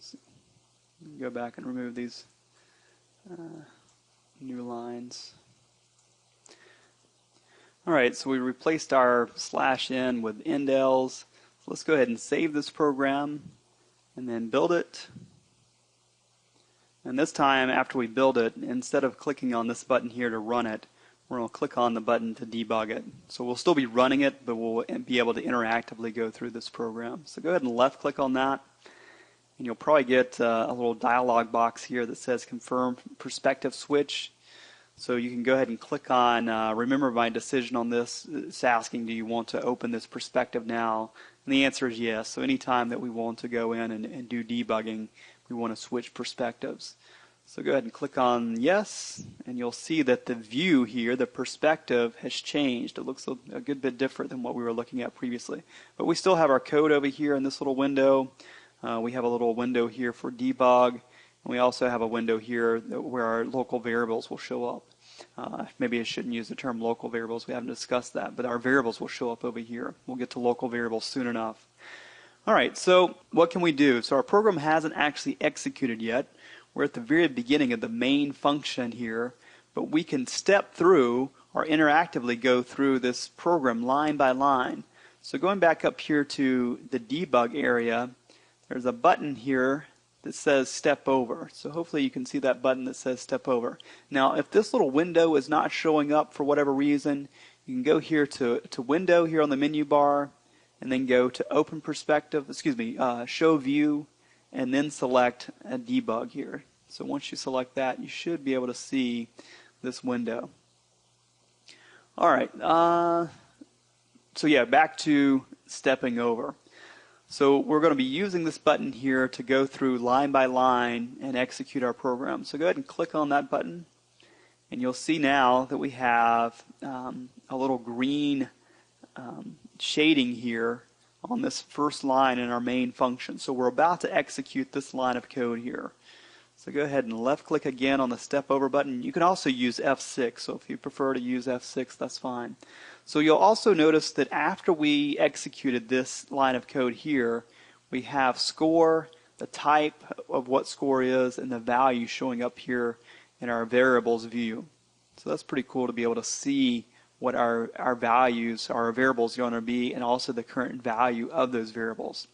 Let's go back and remove these new lines. Alright, so we replaced our /n with indels. So let's go ahead and save this program and then build it. And this time, after we build it, instead of clicking on this button here to run it, we're going to click on the button to debug it. So we'll still be running it, but we'll be able to interactively go through this program. So go ahead and left click on that, and you'll probably get a little dialog box here that says confirm perspective switch. So you can go ahead and click on remember my decision on this. It's asking, do you want to open this perspective now? And the answer is yes. So anytime that we want to go in and do debugging, we want to switch perspectives. So go ahead and click on yes, and you'll see that the view here, the perspective, has changed. It looks a good bit different than what we were looking at previously. But we still have our code over here in this little window. We have a little window here for debug, and we also have a window here where our local variables will show up. Maybe I shouldn't use the term local variables. We haven't discussed that, but our variables will show up over here. We'll get to local variables soon enough. All right, so what can we do? So our program hasn't actually executed yet. We're at the very beginning of the main function here, but we can step through or interactively go through this program line by line. So going back up here to the debug area, there's a button here that says step over. So hopefully you can see that button that says step over. Now if this little window is not showing up for whatever reason, you can go here to window here on the menu bar, and then go to open perspective, show view, and then select a debug here. So once you select that, you should be able to see this window. All right, so yeah, back to stepping over. So we're going to be using this button here to go through line by line and execute our program. So go ahead and click on that button, and you'll see now that we have a little green shading here on this first line in our main function. So we're about to execute this line of code here. So go ahead and left click again on the step over button. You can also use F6, so if you prefer to use F6, that's fine. So you'll also notice that after we executed this line of code here, we have score, the type of what score is, and the value showing up here in our variables view. So that's pretty cool to be able to see what our values, our variables are going to be, and also the current value of those variables.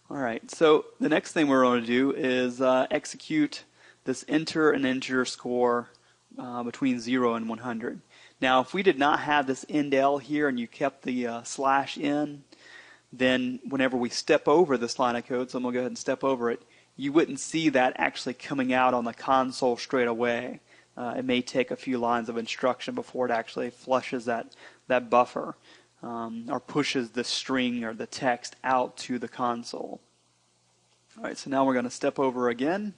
All right, so the next thing we're going to do is execute this enter an integer score between 0 and 100. Now, if we did not have this indel here and you kept the /n, then whenever we step over this line of code, so I'm going to go ahead and step over it, you wouldn't see that actually coming out on the console straight away. It may take a few lines of instruction before it actually flushes that buffer or pushes the string or the text out to the console. All right, so now we're going to step over again.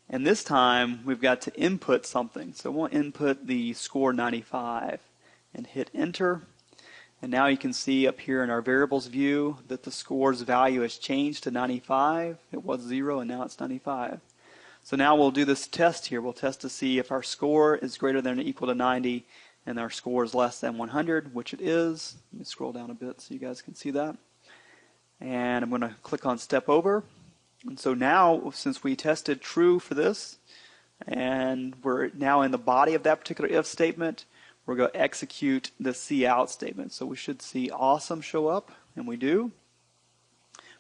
And this time we've got to input something. So we'll input the score 95 and hit enter. And now you can see up here in our variables view that the score's value has changed to 95. It was 0 and now it's 95. So now we'll do this test here. We'll test to see if our score is greater than or equal to 90 and our score is less than 100, which it is. Let me scroll down a bit so you guys can see that. And I'm going to click on step over. And so now, since we tested true for this, and we're now in the body of that particular if statement, we're going to execute the cout statement. So we should see awesome show up, and we do.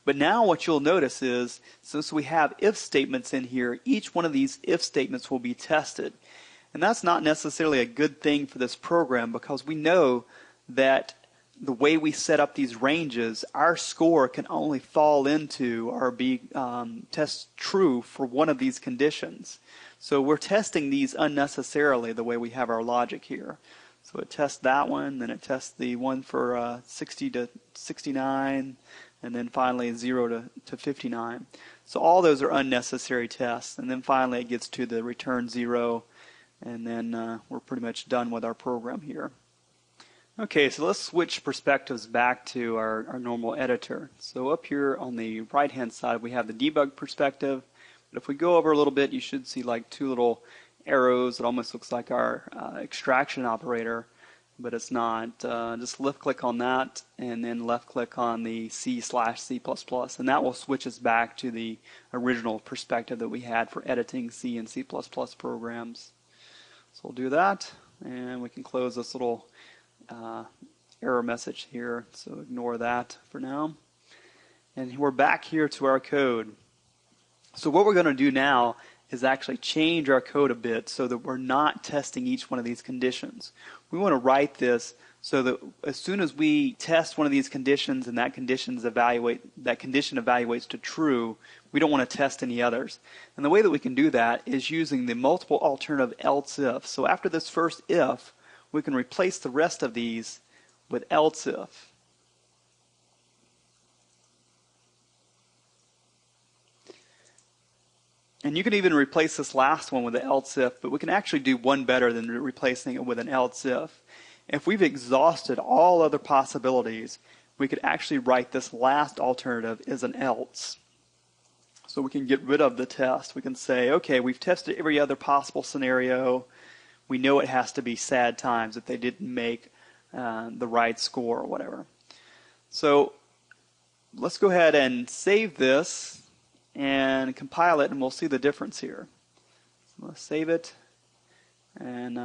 But now what you'll notice is, since we have if statements in here, each one of these if statements will be tested. And that's not necessarily a good thing for this program, because we know that the way we set up these ranges, our score can only fall into or be test true for one of these conditions. So we're testing these unnecessarily the way we have our logic here. So it tests that one, then it tests the one for 60 to 69, and then finally 0 to 59. So all those are unnecessary tests. And then finally it gets to the return 0, and then we're pretty much done with our program here. Okay, so let's switch perspectives back to our normal editor. So up here on the right-hand side, we have the debug perspective. But if we go over a little bit, you should see like two little arrows. It almost looks like our extraction operator. but it's not. Just left click on that and then left click on the C/C++, and that will switch us back to the original perspective that we had for editing C and C++ programs. So we'll do that, and we can close this little error message here, so ignore that for now. And we're back here to our code. So what we're going to do now is actually change our code a bit so that we're not testing each one of these conditions. We want to write this so that as soon as we test one of these conditions and that condition evaluates to true, we don't want to test any others. And the way that we can do that is using the multiple alternative else if. So after this first if, we can replace the rest of these with else if. And you can even replace this last one with an else if, but we can actually do one better than replacing it with an else if. If we've exhausted all other possibilities, we could actually write this last alternative as an else. So we can get rid of the test. We can say, okay, we've tested every other possible scenario. We know it has to be sad times if they didn't make the right score or whatever. So let's go ahead and save this and compile it, and we'll see the difference here. So let's save it and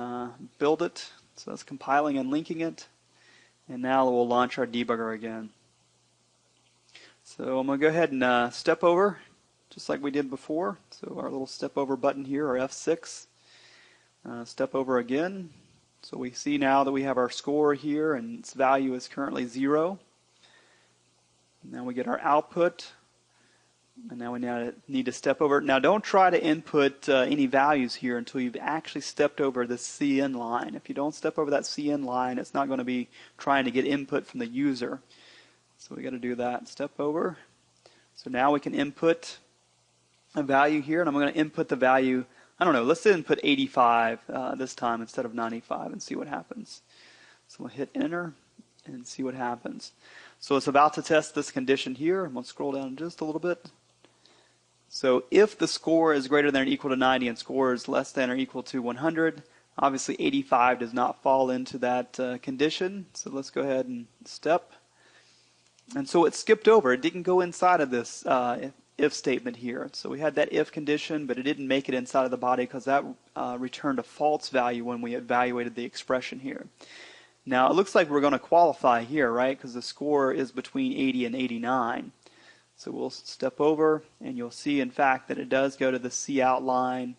build it. So that's compiling and linking it. And now we'll launch our debugger again. So I'm going to go ahead and step over, just like we did before. So our little step over button here, our F6. Step over again. So we see now that we have our score here, and its value is currently 0. Now we get our output. And now we need to step over. Now don't try to input any values here until you've actually stepped over the CN line. If you don't step over that CN line, it's not going to be trying to get input from the user. So we got to do that. Step over. So now we can input a value here, and I'm going to input the value, I don't know, let's input 85 this time instead of 95 and see what happens. So we'll hit enter and see what happens. So it's about to test this condition here. I'm going to scroll down just a little bit. So if the score is greater than or equal to 90 and score is less than or equal to 100, obviously 85 does not fall into that condition. So let's go ahead and step. And so it skipped over. It didn't go inside of this if statement here. So we had that if condition, but it didn't make it inside of the body because that returned a false value when we evaluated the expression here. Now it looks like we're going to qualify here, right? Because the score is between 80 and 89. So we'll step over, and you'll see, in fact, that it does go to the C outline.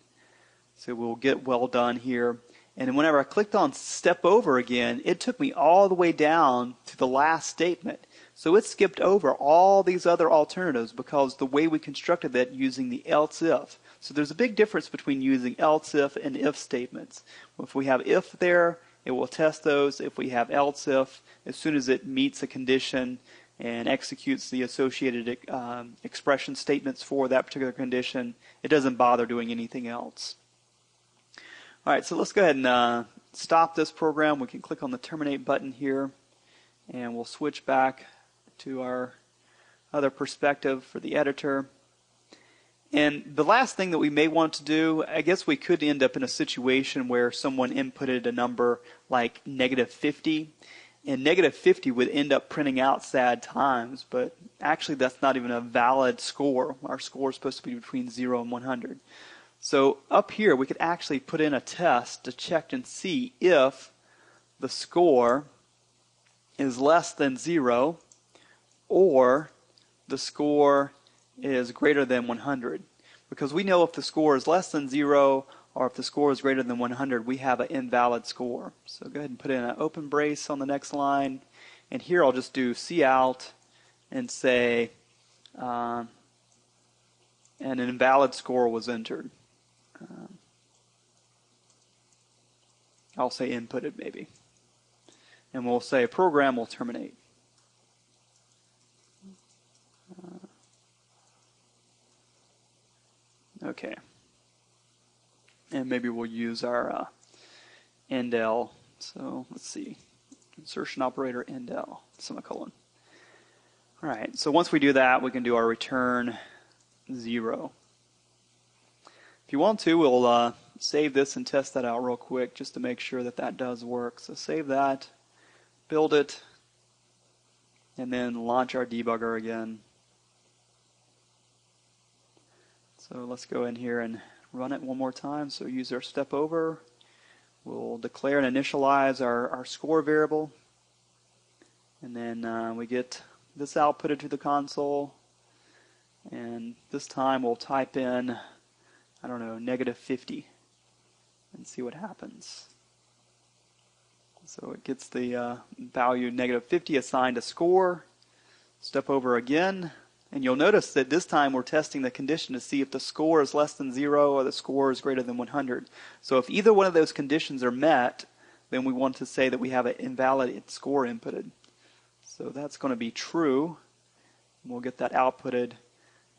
So we'll get well done here. And whenever I clicked on step over again, it took me all the way down to the last statement. So it skipped over all these other alternatives because the way we constructed that using the else if. So there's a big difference between using else if and if statements. If we have if there, it will test those. If we have else if, as soon as it meets a condition and executes the associated expression statements for that particular condition, it doesn't bother doing anything else. All right, so let's go ahead and stop this program. We can click on the terminate button here, and we'll switch back to our other perspective for the editor. And the last thing that we may want to do, I guess we could end up in a situation where someone inputted a number like -50, and -50 would end up printing out sad times, but actually that's not even a valid score. Our score is supposed to be between 0 and 100. So up here we could actually put in a test to check and see if the score is less than 0 or the score is greater than 100. Because we know if the score is less than 0 or if the score is greater than 100, we have an invalid score. So go ahead and put in an open brace on the next line. And here I'll just do cout and say an invalid score was entered. I'll say inputted maybe. And we'll say program will terminate. Okay. And maybe we'll use our endl. So let's see. Insertion operator endl, semicolon. All right. So once we do that, we can do our return 0. If you want to, we'll save this and test that out real quick just to make sure that that does work. So save that, build it, and then launch our debugger again. So let's go in here and run it one more time. So use our step over. We'll declare and initialize our score variable. And then we get this outputted to the console. And this time we'll type in, I don't know, -50 and see what happens. So it gets the value -50 assigned a score. Step over again. And you'll notice that this time we're testing the condition to see if the score is less than 0 or the score is greater than 100. So if either one of those conditions are met, then we want to say that we have an invalid score inputted. So that's going to be true. We'll get that outputted,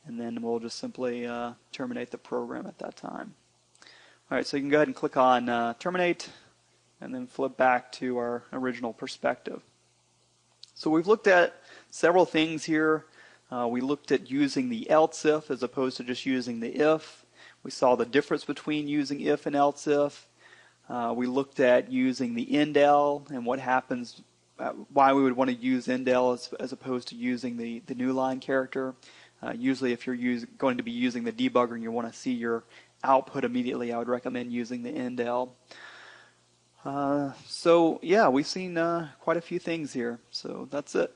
and then we'll just simply terminate the program at that time. All right, so you can go ahead and click on terminate, and then flip back to our original perspective. So we've looked at several things here. We looked at using the else if as opposed to just using the if. We saw the difference between using if and else if. We looked at using the endl and what happens, why we would want to use endl as opposed to using the new line character. Usually if you're going to be using the debugger and you want to see your output immediately, I would recommend using the endl. So yeah, we've seen quite a few things here. So that's it.